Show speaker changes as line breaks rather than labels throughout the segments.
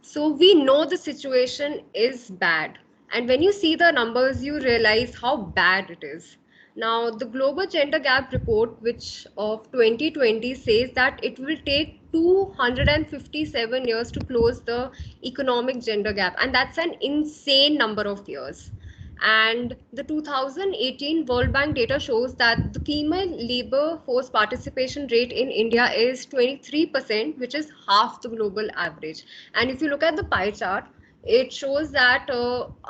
So we know the situation is bad. And when you see the numbers, you realize how bad it is. Now, the Global Gender Gap Report, which of 2020 says that it will take 257 years to close the economic gender gap. And that's an insane number of years. And the 2018 World Bank data shows that the female labor force participation rate in India is 23%, which is half the global average. And if you look at the pie chart, it shows that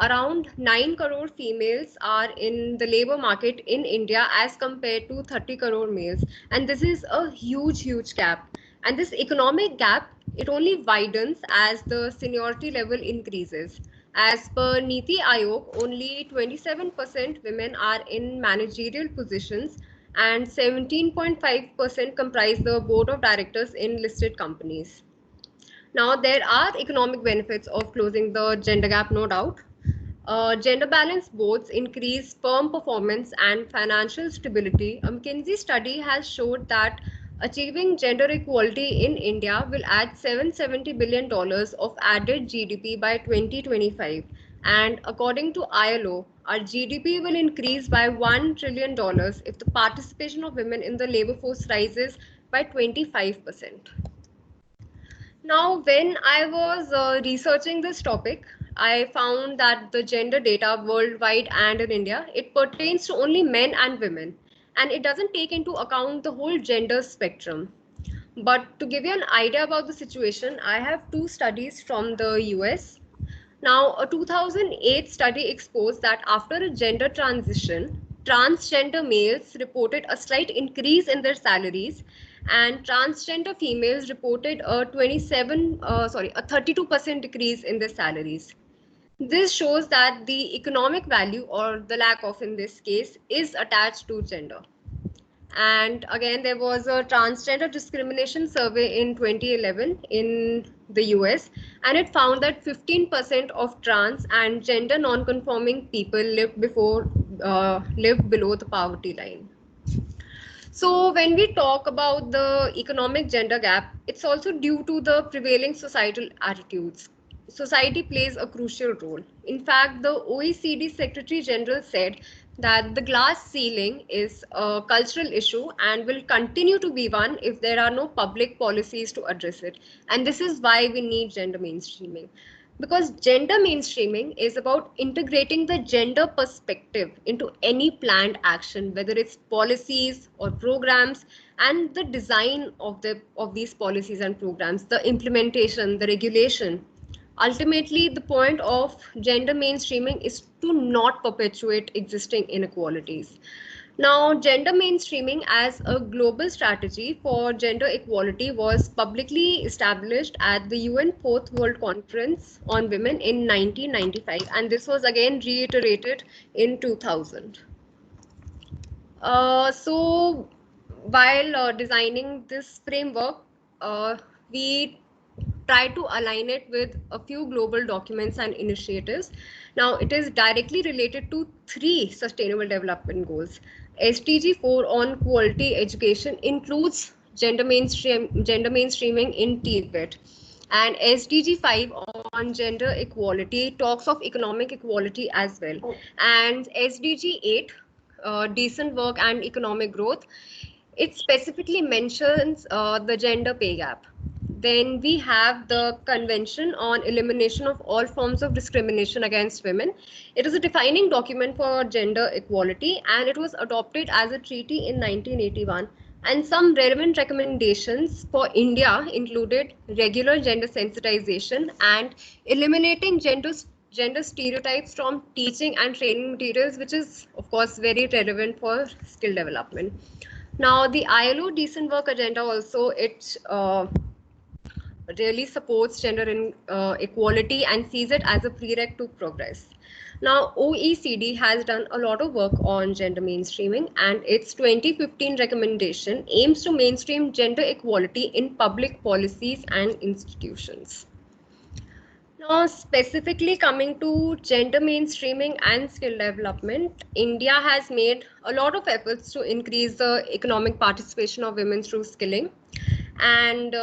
around 9 crore females are in the labor market in India as compared to 30 crore males. And this is a huge gap. And this economic gap, it only widens as the seniority level increases. As per Niti Aayog, only 27% women are in managerial positions and 17.5% comprise the board of directors in listed companies. Now, there are economic benefits of closing the gender gap, no doubt. Gender balance boards increase firm performance and financial stability. A McKinsey study has showed that achieving gender equality in India will add $770 billion of added GDP by 2025. And according to ILO, our GDP will increase by $1 trillion if the participation of women in the labor force rises by 25%. Now, when I was researching this topic, I found that the gender data worldwide and in India, it pertains to only men and women, and it doesn't take into account the whole gender spectrum. But to give you an idea about the situation, I have two studies from the US. Now, a 2008 study exposed that after a gender transition, transgender males reported a slight increase in their salaries, and transgender females reported a 32% decrease in their salaries. This shows that the economic value, or the lack of in this case, is attached to gender. And again, there was a transgender discrimination survey in 2011 in the US, and it found that 15% of trans and gender non-conforming people lived below the poverty line. So when we talk about the economic gender gap, it's also due to the prevailing societal attitudes. Society plays a crucial role. In fact, the OECD Secretary General said that the glass ceiling is a cultural issue and will continue to be one if there are no public policies to address it. And this is why we need gender mainstreaming, because gender mainstreaming is about integrating the gender perspective into any planned action, whether it's policies or programs, and the design of these policies and programs, the implementation, the regulation. Ultimately, the point of gender mainstreaming is to not perpetuate existing inequalities. Now, gender mainstreaming as a global strategy for gender equality was publicly established at the UN Fourth World Conference on Women in 1995, and this was again reiterated in 2000. So, while designing this framework, we try to align it with a few global documents and initiatives. Now, it is directly related to three sustainable development goals. SDG 4 on quality education includes gender mainstreaming in TVET, and SDG 5 on gender equality talks of economic equality as well. And SDG 8, decent work and economic growth, it specifically mentions the gender pay gap. Then we have the Convention on Elimination of All Forms of Discrimination Against Women. It is a defining document for gender equality, and it was adopted as a treaty in 1981. And some relevant recommendations for India included regular gender sensitization and eliminating gender stereotypes from teaching and training materials, which is of course very relevant for skill development. Now, the ILO decent work agenda also, it really supports gender equality and sees it as a prereq to progress. Now, OECD has done a lot of work on gender mainstreaming, and its 2015 recommendation aims to mainstream gender equality in public policies and institutions. Now, specifically coming to gender mainstreaming and skill development, India has made a lot of efforts to increase the economic participation of women through skilling. And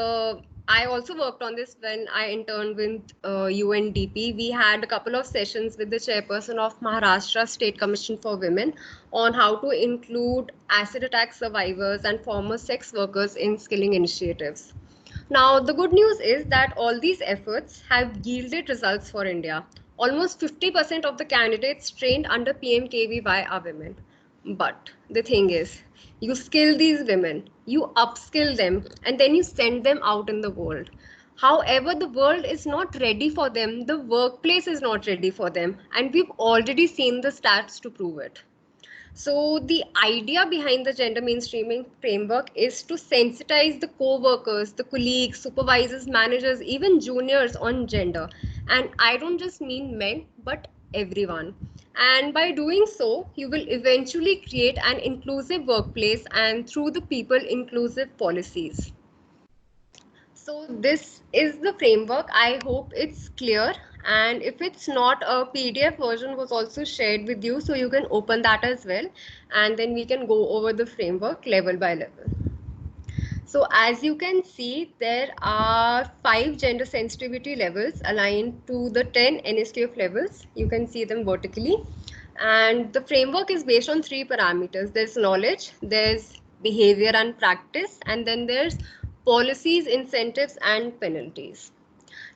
I also worked on this when I interned with UNDP. We had a couple of sessions with the chairperson of Maharashtra State Commission for Women on how to include acid attack survivors and former sex workers in skilling initiatives. Now, the good news is that all these efforts have yielded results for India. Almost 50% of the candidates trained under PMKVY are women. But the thing is, you skill these women, you upskill them, and then you send them out in the world. However, the world is not ready for them, the workplace is not ready for them, and we've already seen the stats to prove it. So the idea behind the gender mainstreaming framework is to sensitize the co-workers, the colleagues, supervisors, managers, even juniors on gender. And I don't just mean men, but everyone. And by doing so, you will eventually create an inclusive workplace and through the people inclusive policies. So this is the framework. I hope it's clear. And if it's not, a PDF version was also shared with you, so you can open that as well. And then we can go over the framework level by level. So as you can see, there are 5 gender sensitivity levels aligned to the 10 NSTF levels. You can see them vertically. And the framework is based on 3 parameters. There's knowledge, there's behavior and practice, and then there's policies, incentives, and penalties.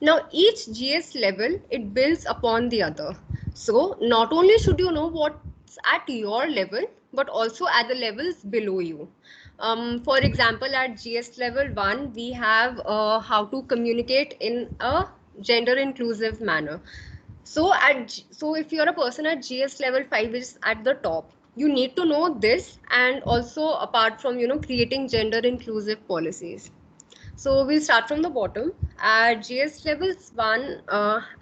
Now, each GS level, it builds upon the other. So not only should you know what's at your level, but also at the levels below you. For example, at GS level 1, we have how to communicate in a gender inclusive manner. So if you're a person at GS level 5, which is at the top, you need to know this, and also apart from creating gender inclusive policies. So we'll start from the bottom. At GS levels 1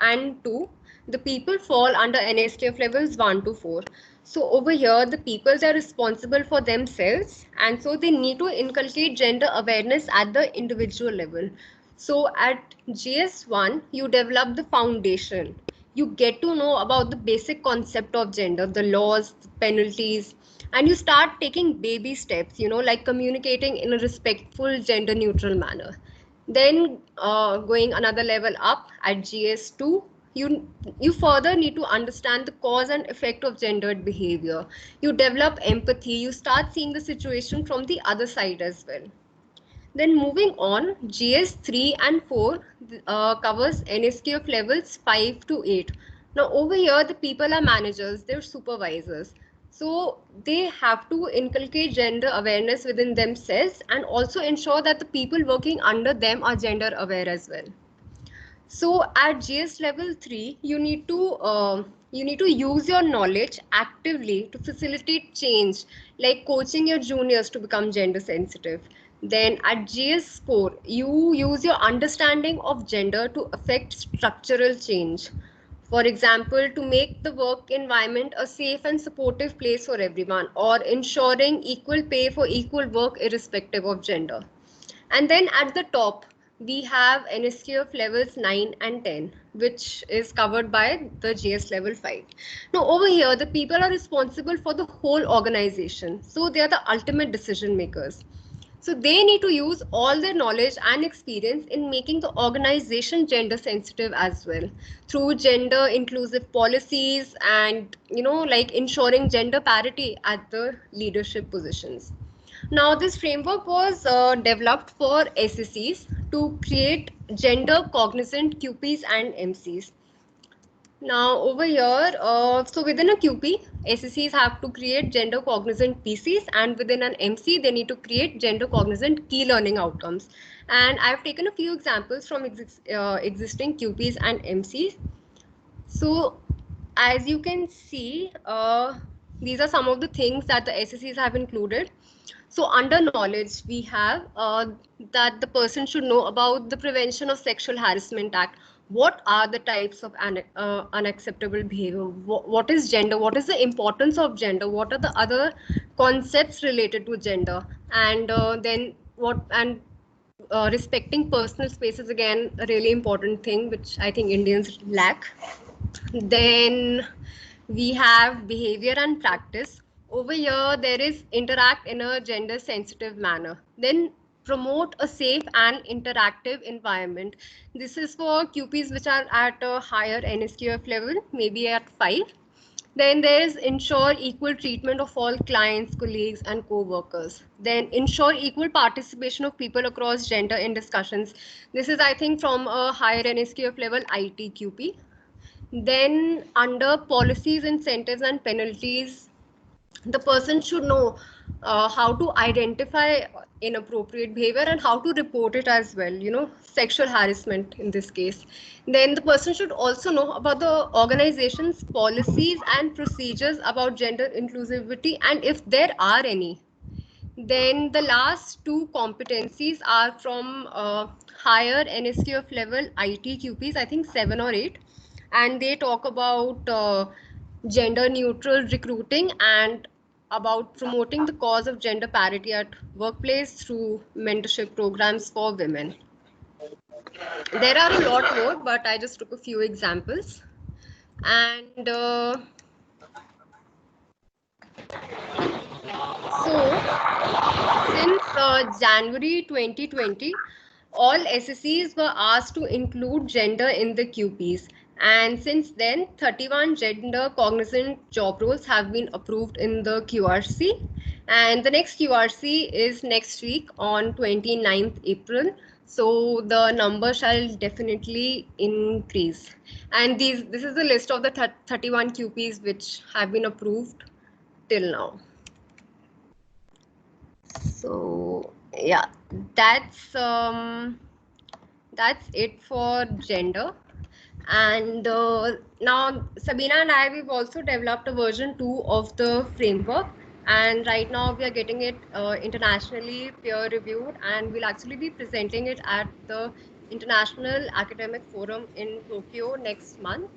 and 2, the people fall under NSTF levels 1 to 4. So over here, the people, they're responsible for themselves, and so they need to inculcate gender awareness at the individual level. So at GS1, you develop the foundation. You get to know about the basic concept of gender, the laws, the penalties, and you start taking baby steps, like communicating in a respectful, gender neutral manner. Then going another level up at GS2, you further need to understand the cause and effect of gendered behavior. You develop empathy, you start seeing the situation from the other side as well. Then moving on, GS3 and 4 covers NSQF levels 5 to 8. Now over here, the people are managers, they're supervisors. So they have to inculcate gender awareness within themselves and also ensure that the people working under them are gender aware as well. So at GS level 3, you need to use your knowledge actively to facilitate change, like coaching your juniors to become gender sensitive. Then at GS4, you use your understanding of gender to affect structural change. For example, to make the work environment a safe and supportive place for everyone, or ensuring equal pay for equal work irrespective of gender. And then at the top, we have NSQF levels 9 and 10, which is covered by the GS level 5. Now over here, the people are responsible for the whole organization. So they are the ultimate decision makers. So they need to use all their knowledge and experience in making the organization gender sensitive as well, through gender inclusive policies and like ensuring gender parity at the leadership positions. Now, this framework was developed for SSCs to create gender cognizant QPs and MCs. Now, over here, so within a QP, SSCs have to create gender cognizant PCs, and within an MC, they need to create gender cognizant key learning outcomes. And I've taken a few examples from existing QPs and MCs. So, as you can see, these are some of the things that the SSCs have included. So under knowledge, we have that the person should know about the Prevention of Sexual Harassment Act. What are the types of unacceptable behavior? What is gender? What is the importance of gender? What are the other concepts related to gender? And then what and respecting personal space is again a really important thing, which I think Indians lack. Then we have behavior and practice. Over here, there is interact in a gender sensitive manner. Then promote a safe and interactive environment. This is for QPs which are at a higher NSQF level, maybe at 5. Then there is ensure equal treatment of all clients, colleagues, and co-workers. Then ensure equal participation of people across gender in discussions. This is, I think, from a higher NSQF level ITQP. Then under policies, incentives, and penalties, the person should know how to identify inappropriate behavior and how to report it as well, sexual harassment in this case. Then the person should also know about the organization's policies and procedures about gender inclusivity, and if there are any. Then the last two competencies are from higher NSQF level ITQPs, I think 7 or 8, and they talk about gender neutral recruiting and about promoting the cause of gender parity at workplace through mentorship programs for women. There are a lot more, but I just took a few examples. And since January 2020, all SSCs were asked to include gender in the QPs. And since then, 31 gender cognizant job roles have been approved in the QRC. And the next QRC is next week on 29th April. So the number shall definitely increase. And this is the list of the 31 QPs which have been approved till now. So yeah, that's it for gender. And now Sabina and I, we've also developed a version 2 of the framework, and right now we are getting it internationally peer reviewed, and we'll actually be presenting it at the International Academic Forum in Tokyo next month.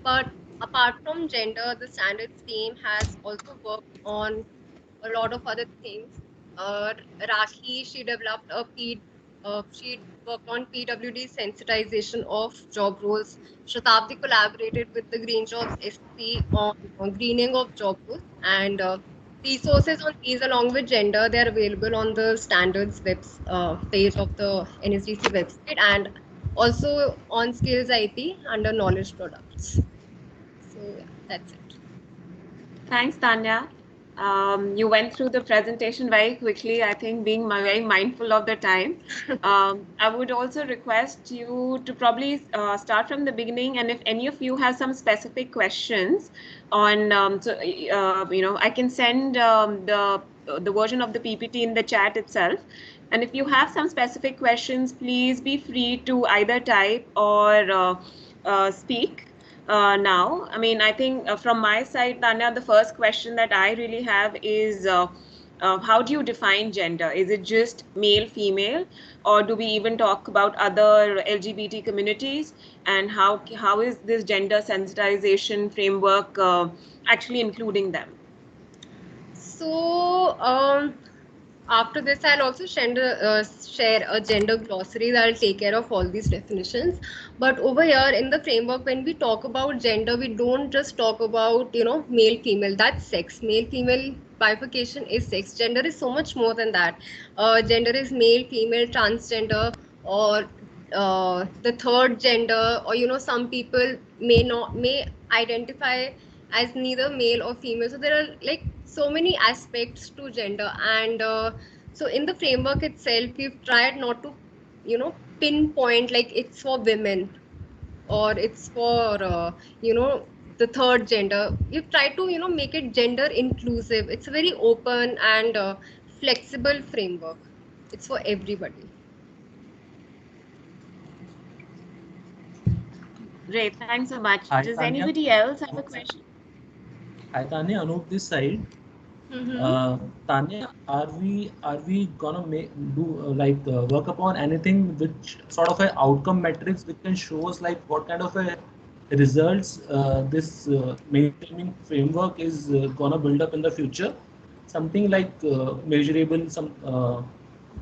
But apart from gender, the standards team has also worked on a lot of other things. Rakhi, she developed she worked on PWD sensitization of job roles. Shatabdi collaborated with the Green Jobs SC on greening of job roles, and resources on these along with gender, they're available on the standards page of the NSDC website, and also on Skills IP under knowledge products. So yeah, that's it.
Thanks, Tanya. You went through the presentation very quickly, I think, being very mindful of the time. I would also request you to probably start from the beginning, and if any of you have some specific questions on, I can send the version of the PPT in the chat itself. And if you have some specific questions, please be free to either type or speak. Now, I mean, I think from my side, Tanya, the first question that I really have is how do you define gender? Is it just male, female, or do we even talk about other LGBT communities? And how is this gender sensitization framework actually including them?
So after this, I'll also share a gender glossary that'll take care of all these definitions. But over here in the framework, when we talk about gender, we don't just talk about, male, female. That's sex. Male, female bifurcation is sex. Gender is so much more than that. Gender is male, female, transgender, or the third gender, or some people may identify as neither male or female. So there are like so many aspects to gender, and so in the framework itself, we've tried not to pinpoint like it's for women or it's for the third gender. We've tried to make it gender inclusive. It's a very open and flexible framework. It's for everybody.
Great, thanks so much.
Hi,
Does
Tanya.
Anybody else have a question?
Hi Tanya, Anup this side. Tanya, are we gonna work upon anything which sort of a outcome metrics which can show us like what kind of a results this mainstreaming framework is gonna build up in the future? Something like measurable,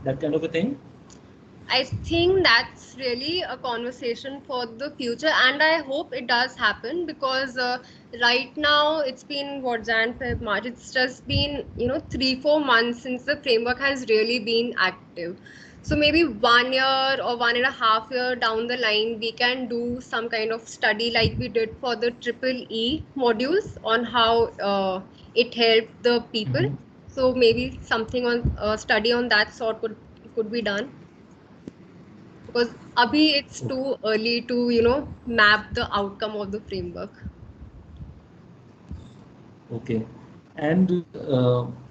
that kind of a thing.
I think that's really a conversation for the future, and I hope it does happen because right now it's been what, Jan, Feb, March. It's just been 3-4 months since the framework has really been active. So maybe 1 year or 1.5 year down the line, we can do some kind of study like we did for the triple E modules on how it helped the people.
Mhm.
So maybe something on study on that sort could be done, because abhi it's too early to map the outcome of the framework.
Okay. And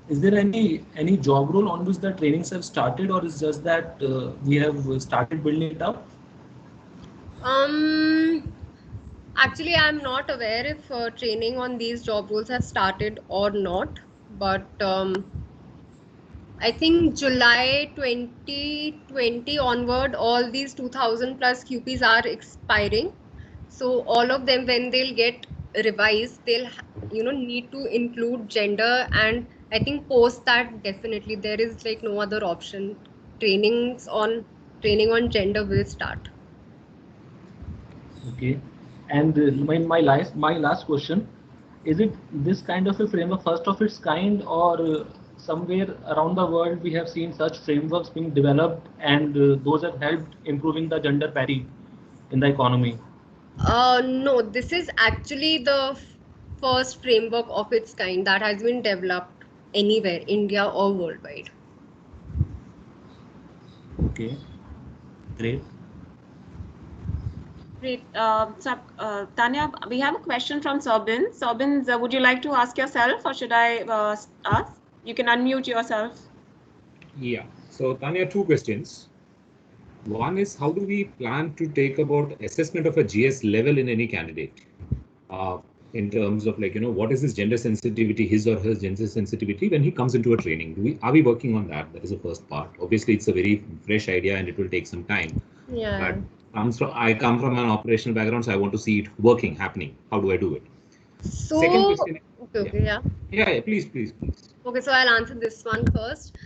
is there any job role on which the trainings have started, or is just that we have started building it up?
um Actually, I'm not aware if training on these job roles have started or not, but I think July 2020 onward, all these 2000 plus QPs are expiring. So all of them, when they'll get revised, they'll need to include gender. And I think post that, definitely there is like no other option. Training on gender will start.
Okay. And my last question, is it this kind of a framework first of its kind, or somewhere around the world we have seen such frameworks being developed, and those have helped improving the gender parity in the economy?
No, this is actually the first framework of its kind that has been developed anywhere, India or worldwide.
Okay, great.
Great. Tanya, we have a question from Sobin. Sobin, would you like to ask yourself, or should I ask? You can unmute yourself.
Yeah. So Tanya, two questions. One is, how do we plan to take about assessment of a GS level in any candidate? In terms of what is his gender sensitivity, his or her gender sensitivity when he comes into a training? Are we working on that? That is the first part. Obviously, it's a very fresh idea and it will take some time.
Yeah.
But I come from an operational background, so I want to see it working, happening. How do I do it?
So,
Second question.
yeah.
Yeah, please.
Okay, so I'll answer this one first.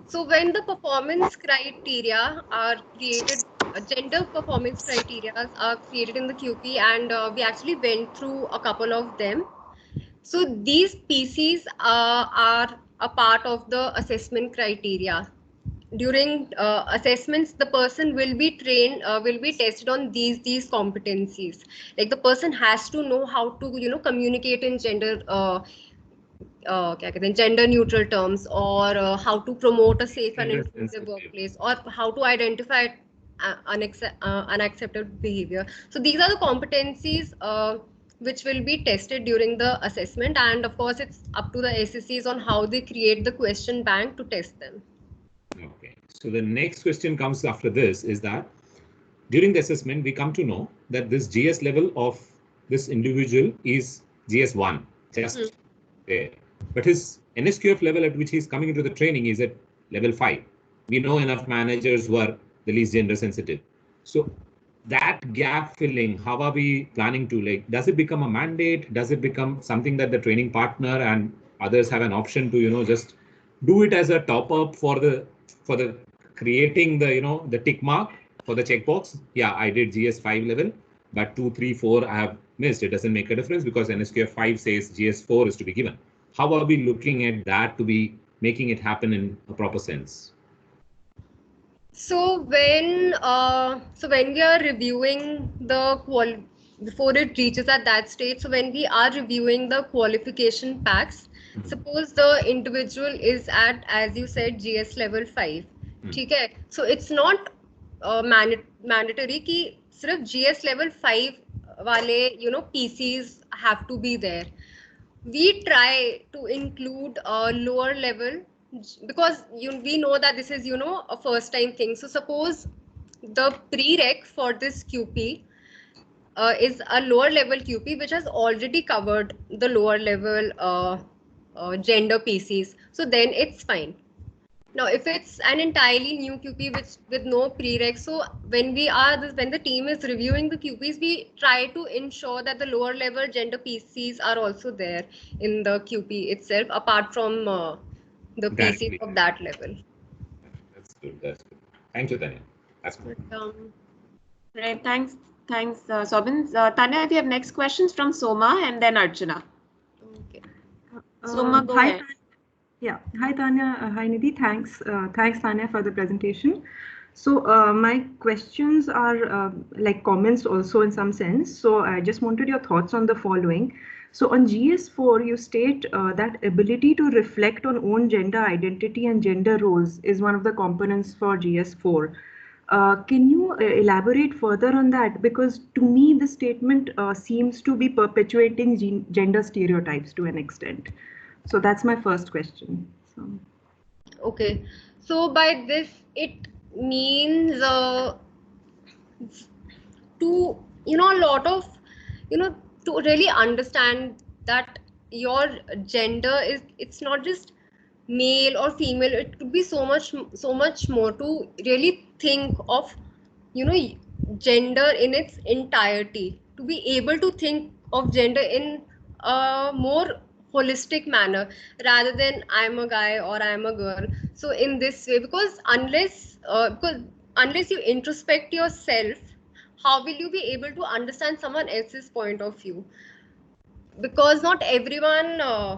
So when the performance criteria are created, gender performance criteria are created in the QP, and we actually went through a couple of them. So these PCs are a part of the assessment criteria. During assessments, the person will be trained, will be tested on these competencies. Like the person has to know how to communicate in gender neutral terms, or how to promote a safe and
Gender
inclusive
sensitive.
workplace, or how to identify unacceptable behavior. So these are the competencies which will be tested during the assessment, and of course it's up to the SSCs on how they create the question bank to test them.
Okay. So the next question comes after this is that during the assessment, we come to know that this GS level of this individual is GS1, just there. But his NSQF level at which he's coming into the training is at level 5. We know enough managers who are the least gender sensitive. So that gap filling, how are we planning to, does it become a mandate? Does it become something that the training partner and others have an option to, just do it as a top up for the creating the tick mark for the checkbox? Yeah, I did GS5 level, but 2, 3, 4 I have missed. It doesn't make a difference because NSQF 5 says GS4 is to be given. How are we looking at that to be making it happen in a proper sense?
So when we are reviewing the before it reaches at that stage, so when we are reviewing the qualification packs, suppose the individual is at, as you said, GS level 5. Okay, so it's not mandatory कि सिर्फ GS level 5 वाले PCs have to be there. We try to include a lower level, because we know that this is a first time thing. So suppose the prereq for this QP is a lower level QP which has already covered the lower level gender PCs, so then it's fine. Now, if it's an entirely new QP with no prereq, so when the team is reviewing the QPs, we try to ensure that the lower level gender PCs are also there in the QP itself, apart from the PCs of that level.
That's good. Thank you, Tanya. That's good.
Great, thanks, Sobin. Tanya, we have next questions from Soma and then Archana.
Okay.
Soma, go
Hi,
ahead.
Yeah, hi Tanya, hi Nidhi. Thanks, Tanya for the presentation. So my questions are like comments also in some sense. So I just wanted your thoughts on the following. So on GS4, you state that ability to reflect on own gender identity and gender roles is one of the components for GS4. Can you elaborate further on that? Because to me, this statement seems to be perpetuating gender stereotypes to an extent. So that's my first question. So.
Okay. So by this, it means to, a lot of, to really understand that your gender is, it's not just male or female. It could be so much more, to really think of, gender in its entirety, to be able to think of gender in a more holistic manner, rather than I'm a guy or I'm a girl. So in this way, because unless you introspect yourself, how will you be able to understand someone else's point of view? Because not everyone uh,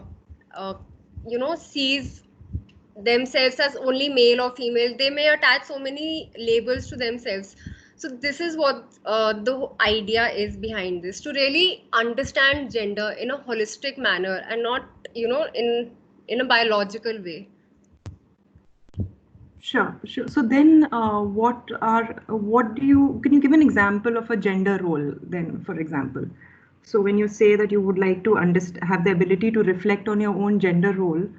sees themselves as only male or female. They may attach so many labels to themselves. So this is what the idea is behind this, to really understand gender in a holistic manner, and not in a biological way.
Sure. So then can you give an example of a gender role then, for example? So when you say that you would like to have the ability to reflect on your own gender role,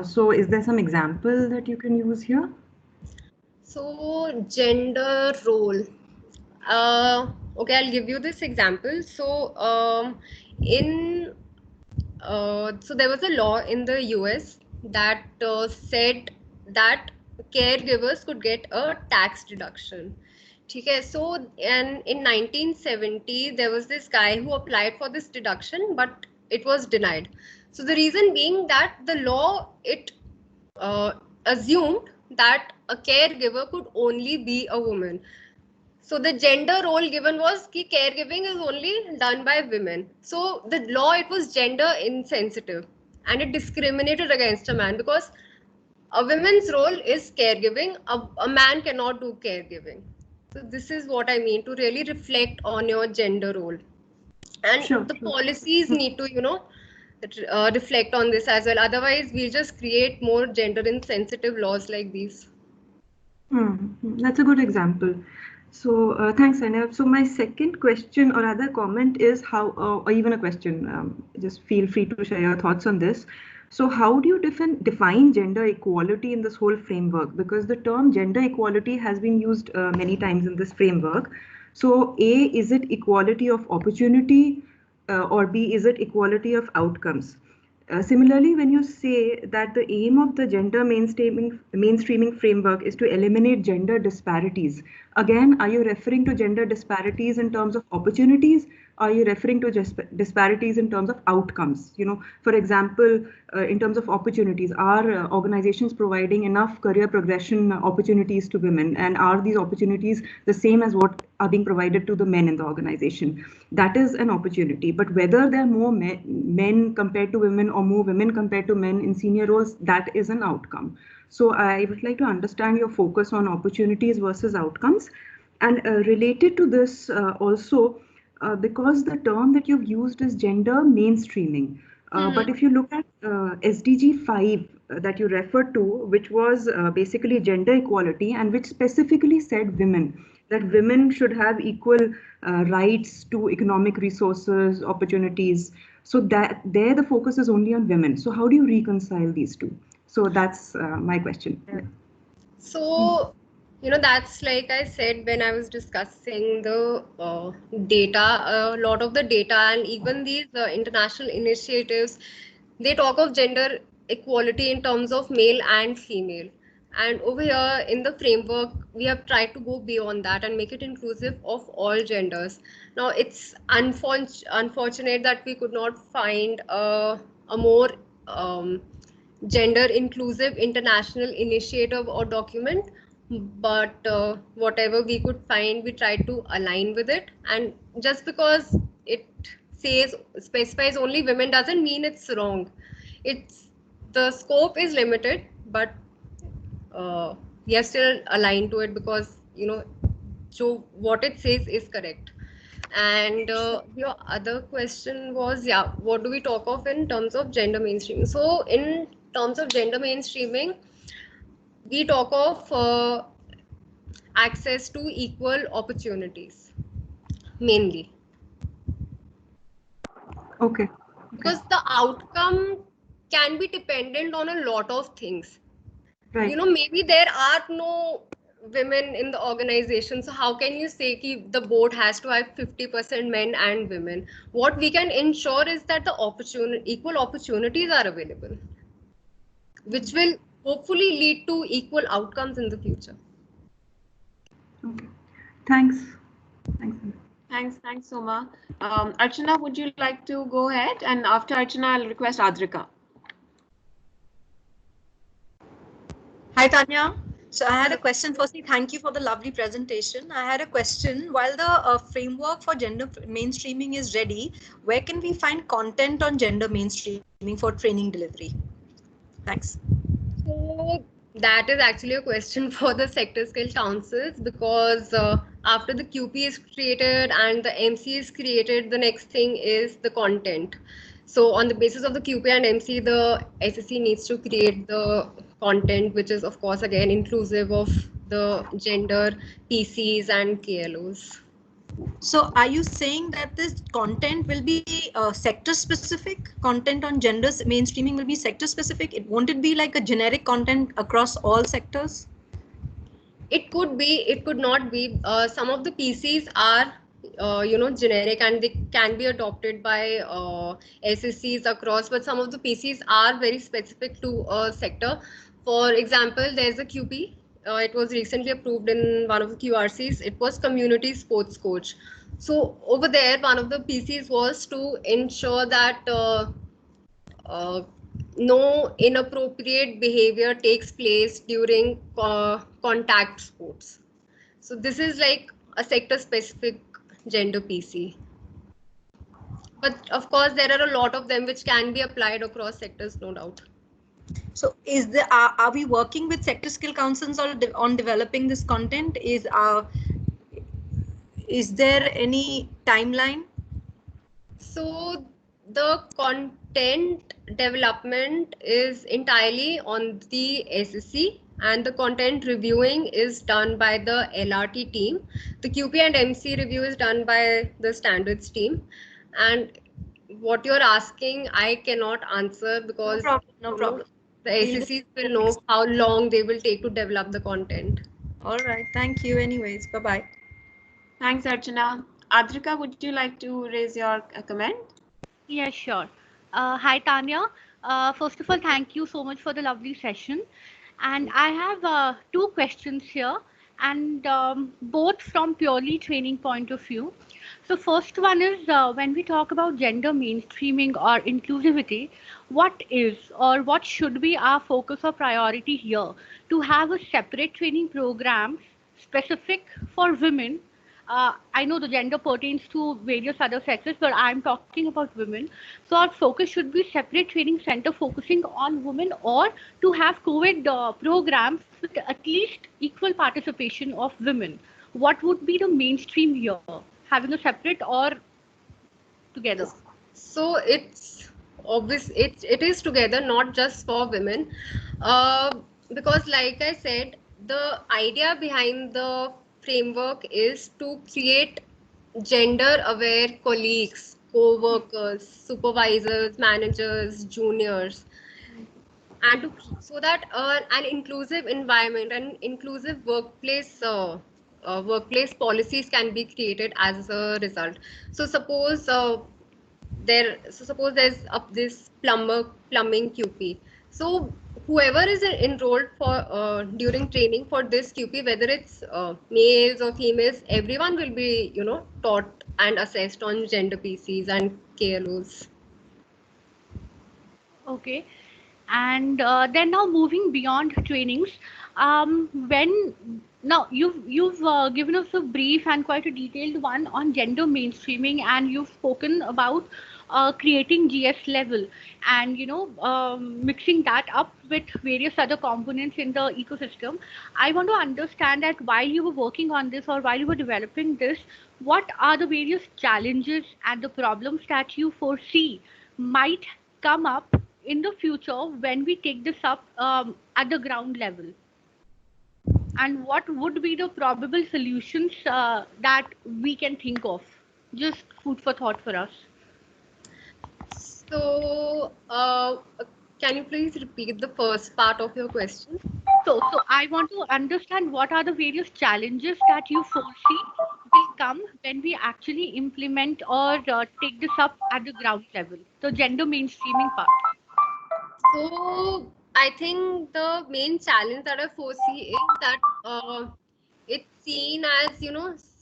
so is there some example that you can use here?
So gender role. Okay, I'll give you this example. So so there was a law in the US that said that caregivers could get a tax deduction. Okay, so and in 1970 there was this guy who applied for this deduction, but it was denied. So the reason being that the law, it uh, assumed that a caregiver could only be a woman. So the gender role given was ki caregiving is only done by women. So the law, it was gender insensitive, and it discriminated against a man, because a woman's role is caregiving. A man cannot do caregiving. So this is what I mean, to really reflect on your gender role. And
Sure.
the policies need to, reflect on this as well. Otherwise, we'll just create more gender insensitive laws like these.
That's a good example. So thanks, Anya. So my second question or other comment is how, or even a question, just feel free to share your thoughts on this. So how do you define gender equality in this whole framework? Because the term gender equality has been used many times in this framework. So A, is it equality of opportunity, or B, is it equality of outcomes? Similarly, when you say that the aim of the gender mainstreaming framework is to eliminate gender disparities, again, are you referring to gender disparities in terms of opportunities? Are you referring to just disparities in terms of outcomes? For example, in terms of opportunities, are organizations providing enough career progression opportunities to women? And are these opportunities the same as what are being provided to the men in the organization? That is an opportunity. But whether there are more men compared to women or more women compared to men in senior roles, that is an outcome. So I would like to understand your focus on opportunities versus outcomes. And related to this also, because the term that you've used is gender mainstreaming. But if you look at SDG 5 that you referred to, which was basically gender equality, and which specifically said women, that women should have equal rights to economic resources, opportunities. So that there the focus is only on women. So how do you reconcile these two? So that's my question. Yeah.
So, that's like I said when I was discussing the data, a lot of the data, and even these international initiatives, they talk of gender equality in terms of male and female. And over here in the framework, we have tried to go beyond that and make it inclusive of all genders. Now, it's unfortunate that we could not find a more gender inclusive international initiative or document, but whatever we could find, we tried to align with it. And just because it specifies only women doesn't mean it's wrong. It's the scope is limited, but we are still aligned to it because so what it says is correct. And your other question was, yeah, what do we talk of in terms of gender mainstreaming? So in terms of gender mainstreaming, we talk of access to equal opportunities mainly,
Okay.
because the outcome can be dependent on a lot of things.
Right.
Maybe there are no women in the organization, so how can you say ki the board has to have 50% men and women? What we can ensure is that the equal opportunities are available, which will hopefully lead to equal outcomes in the future.
Okay. Thanks.
Thanks, Soma. Archana, would you like to go ahead? And after Archana, I'll request Adrika.
Hi, Tanya. So I had a question. Firstly, thank you for the lovely presentation. I had a question. While the framework for gender mainstreaming is ready, where can we find content on gender mainstreaming for training delivery? Thanks.
So that is actually a question for the sector skill councils, because after the QP is created and the MC is created, the next thing is the content. So on the basis of the QP and MC, the SSC needs to create the content, which is of course again inclusive of the gender, PCs and KLOs.
So are you saying that this content will be sector specific? Content on gender mainstreaming will be sector specific? Won't it be like a generic content across all sectors?
It could be, it could not be. Some of the PCs are generic and they can be adopted by SSCs across, but some of the PCs are very specific to a sector. For example, there's a QP. It was recently approved in one of the QRCs. It was community sports coach. So over there, one of the PCs was to ensure that no inappropriate behavior takes place during contact sports. So this is like a sector specific gender PC. But of course, there are a lot of them which can be applied across sectors, no doubt.
So are we working with sector skill councils on developing this content? Is there any timeline?
So the content development is entirely on the SSC, and the content reviewing is done by the LRT team. The QP and MC review is done by the standards team. And what you're asking, I cannot answer because
no problem.
The SSCs will know how long they will take to develop the content.
All right. Thank you. Anyways, bye-bye.
Thanks, Archana. Adrika, would you like to raise your comment?
Yeah, sure. Hi, Tanya. First of all, thank you so much for the lovely session. And I have two questions here, and both from purely training point of view. So first one is when we talk about gender mainstreaming or inclusivity, what is or what should be our focus or priority here? To have a separate training program specific for women. I know the gender pertains to various other sectors, but I'm talking about women. So our focus should be separate training center focusing on women, or to have COVID programs with at least equal participation of women. What would be the mainstream here? Having a separate or together?
So it's obvious, it is together, not just for women. Because like I said, the idea behind the framework is to create gender aware colleagues, co-workers, supervisors, managers, juniors, and so that an inclusive environment and inclusive workplace policies can be created as a result. So suppose there's this plumbing QP. So whoever is enrolled for during training for this QP, whether it's males or females, everyone will be taught and assessed on gender PCs and KLOs.
Okay. And then now moving beyond trainings, when now you've given us a brief and quite a detailed one on gender mainstreaming, and you've spoken about creating GS level, and mixing that up with various other components in the ecosystem. I want to understand that while you were working on this or while you were developing this, what are the various challenges and the problems that you foresee might come up in the future when we take this up at the ground level? And what would be the probable solutions that we can think of? Just food for thought for us.
So, can you please repeat the first part of your question?
So I want to understand what are the various challenges that you foresee will come when we actually implement or take this up at the ground level, the gender mainstreaming part.
So, I think the main challenge that I foresee is that it's seen as,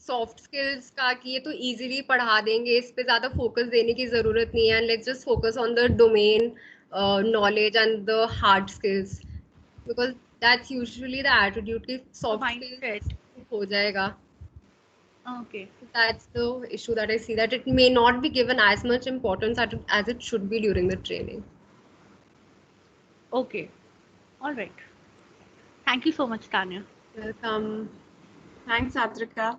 soft skills का कि ये तो easily पढ़ा देंगे, इस पे ज़्यादा focus देने की ज़रूरत नहीं है, and let's just focus on the domain knowledge and the hard skills, because that's usually the attitude कि soft skills हो जाएगा.
Okay.
That's the issue that I see, that it may not be given as much importance as it should be during the training.
Okay. All right. Thank you so much, Tanya.
Welcome.
Thanks, Adrika.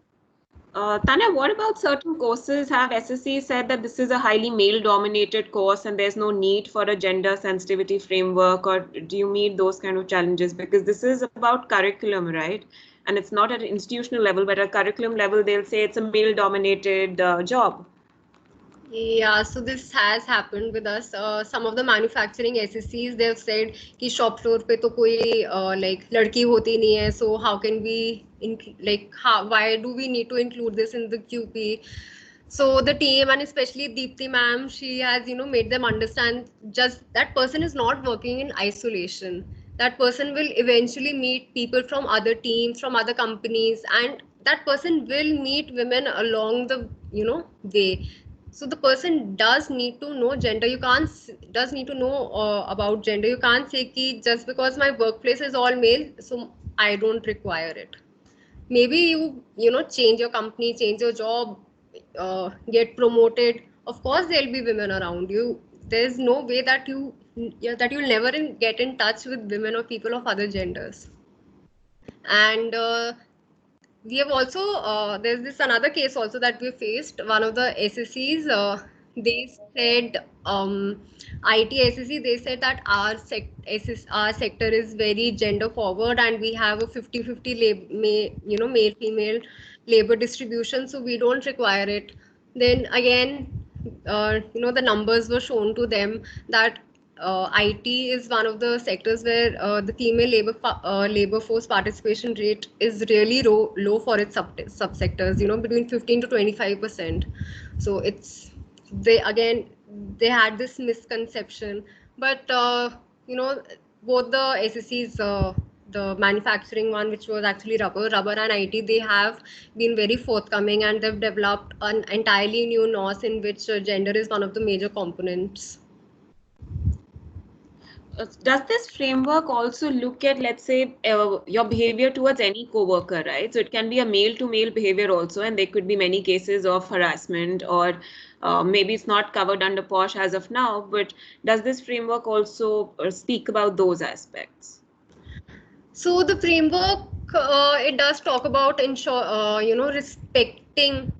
Tanya, what about certain courses? Have SSC said that this is a highly male-dominated course and there's no need for a gender sensitivity framework, or do you meet those kind of challenges? Because this is about curriculum, right? And it's not at an institutional level, but at curriculum level, they'll say it's a male-dominated job.
Yeah, so this has happened with us. Some of the manufacturing SSCs, they've said कि shop floor पे तो कोई like लड़की होती नहीं है. So how can we why do we need to include this in the QP? So the team, and especially Deepti ma'am, she has made them understand just that person is not working in isolation. That person will eventually meet people from other teams, from other companies, and that person will meet women along the way. So the person does need to know gender. Does need to know about gender. You can't say कि just because my workplace is all male, so I don't require it. Maybe you change your company, change your job, get promoted. Of course, there'll be women around you. There's no way that you'll never get in touch with women or people of other genders. And we have also there's this another case also that we faced. One of the SSCs, they said IT SSC, they said that our sector is very gender forward and we have a 50-50 male female labor distribution, so we don't require it. Then again, the numbers were shown to them that IT is one of the sectors where the female labor force participation rate is really low for its subsectors, between 15 to 25%. So they had this misconception, but both the SSCs, the manufacturing one, which was actually rubber and IT, they have been very forthcoming and they've developed an entirely new NOS in which gender is one of the major components.
Does this framework also look at, let's say, your behavior towards any coworker, right? So it can be a male-to-male behavior also, and there could be many cases of harassment, or maybe it's not covered under POSH as of now, but does this framework also speak about those aspects?
So the framework, it does talk about respecting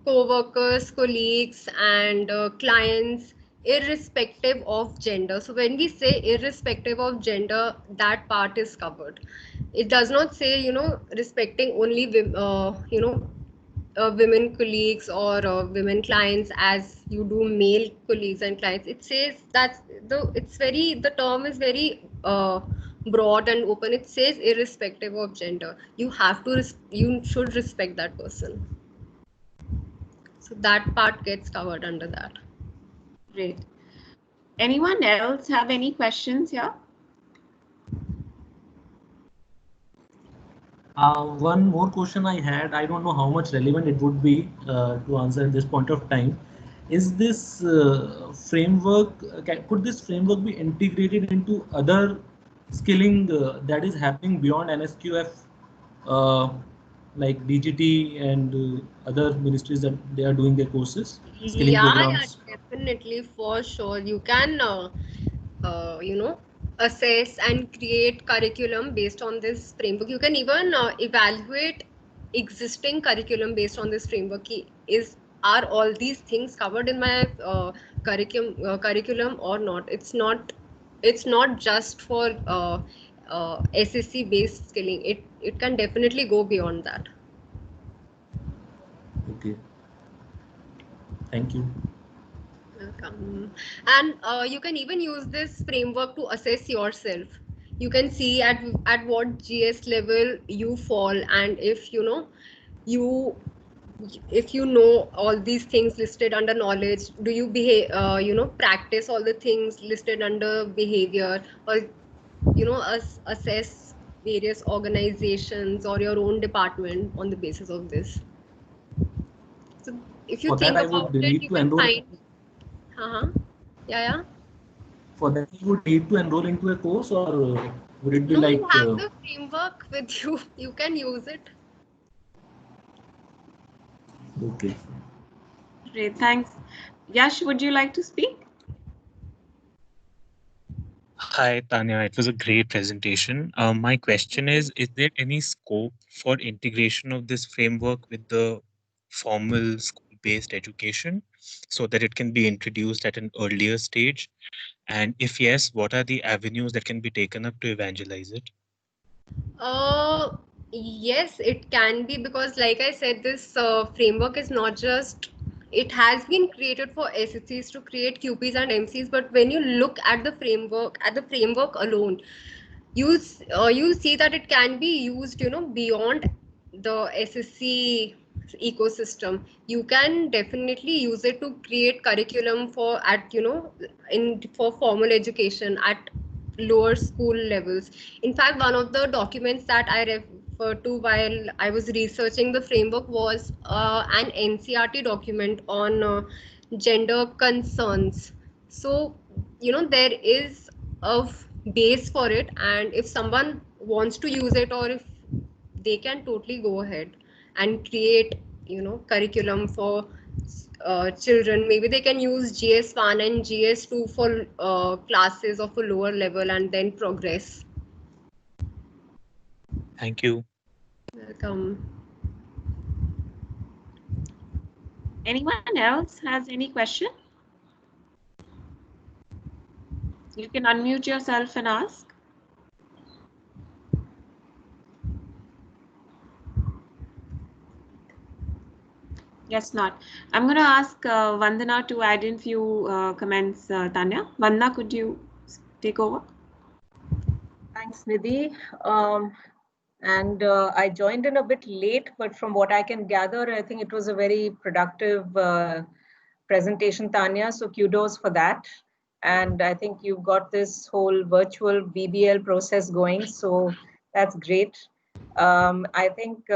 co-workers, colleagues, and clients, irrespective of gender. So when we say irrespective of gender, that part is covered. It does not say, respecting only, women colleagues or women clients as you do male colleagues and clients. It says that the term is very broad and open. It says irrespective of gender. You should respect that person. So that part gets covered under that.
Great. Anyone else have any questions here?
One more question I had. I don't know how much relevant it would be to answer at this point of time. is this framework, could this framework be integrated into other skilling that is happening beyond NSQF, uh, like DGT and other ministries that they are doing their courses, skilling
Yeah,
programs?
definitely, for sure. You can, assess and create curriculum based on this framework. You can even evaluate existing curriculum based on this framework. Are all these things covered in my curriculum or not? It's not just for SSC based skilling. It can definitely go beyond that.
Okay, thank you.
Welcome. And you can even use this framework to assess yourself. You can see at what GS level you fall, and you if you know all these things listed under knowledge, do you behave practice all the things listed under behavior, or assess various organizations or your own department on the basis of this. So if you
For that,
think
I
about
would
it,
need
you
to
can
enroll.
find. Uh-huh. Yeah.
For that, you would need to enroll into a course, or would it be
No,
like?
you have the framework with you. You can use it.
Okay.
Great, thanks. Yash, would you like to speak?
Hi, Tanya. It was a great presentation. My question is there any scope for integration of this framework with the formal school-based education so that it can be introduced at an earlier stage? And if yes, what are the avenues that can be taken up to evangelize it?
Yes, it can be, because like I said, this framework is not just, it has been created for SSCs to create QPs and MCs, but when you look at the framework alone, you see that it can be used, beyond the SSC ecosystem. You can definitely use it to create curriculum for formal education at lower school levels. In fact, one of the documents that I referred to while I was researching the framework was an NCERT document on gender concerns. So, there is a base for it, and if someone wants to use it, or if they can totally go ahead and create, curriculum for children. Maybe they can use GS1 and GS2 for classes of a lower level and then progress.
Thank you.
Welcome.
Anyone else has any question? You can unmute yourself and ask. Yes, not. I'm going to ask Vandana to add in few comments, Tanya. Vandana, could you take over?
Thanks, Nidhi. I joined in a bit late, but from what I can gather, I think it was a very productive presentation, Tanya. So kudos for that. And I think you've got this whole virtual BBL process going. So that's great. I think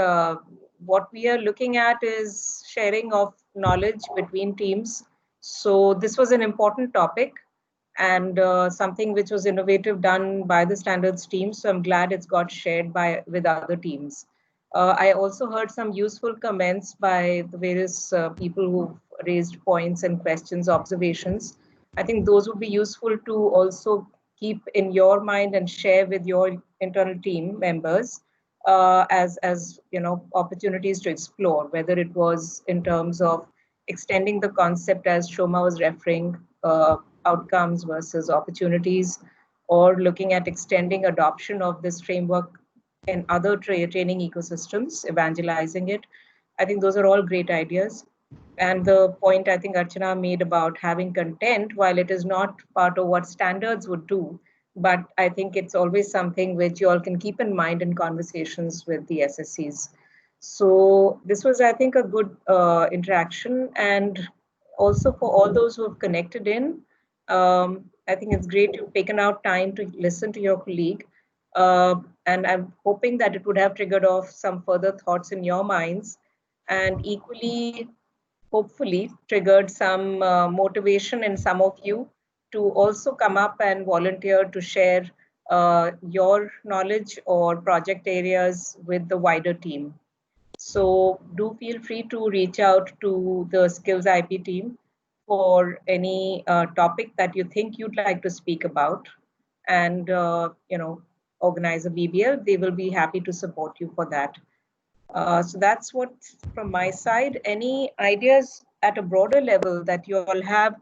what we are looking at is sharing of knowledge between teams. So this was an important topic and something which was innovative done by the standards team. So I'm glad it's got shared with other teams. I also heard some useful comments by the various people who raised points and questions, observations. I think those would be useful to also keep in your mind and share with your internal team members as opportunities to explore, whether it was in terms of extending the concept as Shoma was referring, outcomes versus opportunities, or looking at extending adoption of this framework in other training ecosystems, evangelizing it. I think those are all great ideas. And the point I think Archana made about having content, while it is not part of what standards would do, but I think it's always something which you all can keep in mind in conversations with the SSCs. So this was, I think, a good interaction. And also for all those who have connected in, I think it's great you've taken out time to listen to your colleague. And I'm hoping that it would have triggered off some further thoughts in your minds. And equally, hopefully triggered some motivation in some of you to also come up and volunteer to share your knowledge or project areas with the wider team. So do feel free to reach out to the Skills IP team for any topic that you think you'd like to speak about, and organize a BBL. They will be happy to support you for that. So that's what from my side. Any ideas at a broader level that you all have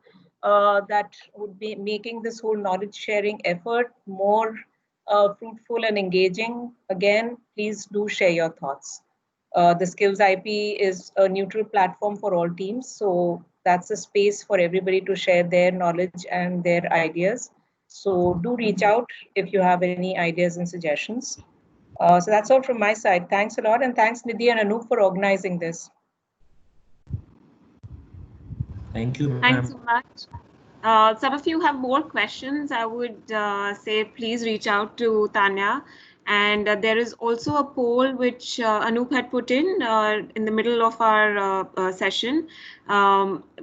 that would be making this whole knowledge sharing effort more fruitful and engaging? Again, please do share your thoughts. The Skills IP is a neutral platform for all teams, so that's a space for everybody to share their knowledge and their ideas. So do reach out if you have any ideas and suggestions. So that's all from my side. Thanks a lot, and thanks Nidhi and Anoop for organizing this.
Thank you,
Thanks
ma'am.
so much. Some of you have more questions. I would say please reach out to Tanya. And there is also a poll which Anoop had put in the middle of our session.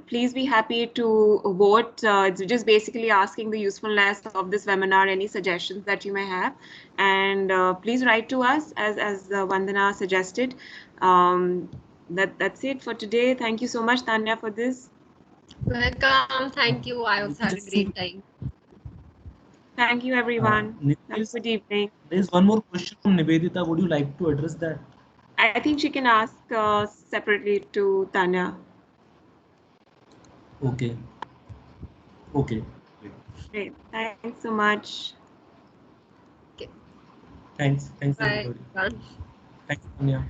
Please be happy to vote. It's just basically asking the usefulness of this webinar, any suggestions that you may have. And please write to us as Vandana suggested. That's it for today. Thank you so much, Tanya, for this.
Welcome. Thank you. I also had a great time.
Thank you, everyone. Have a good evening.
There's one more question from Nivedita. Would you like to address that?
I think she can ask separately to Tanya.
Okay. Okay.
Great. Thanks so much.
Okay.
Thanks. Thanks,
Bye.
everybody. Thanks, Tanya.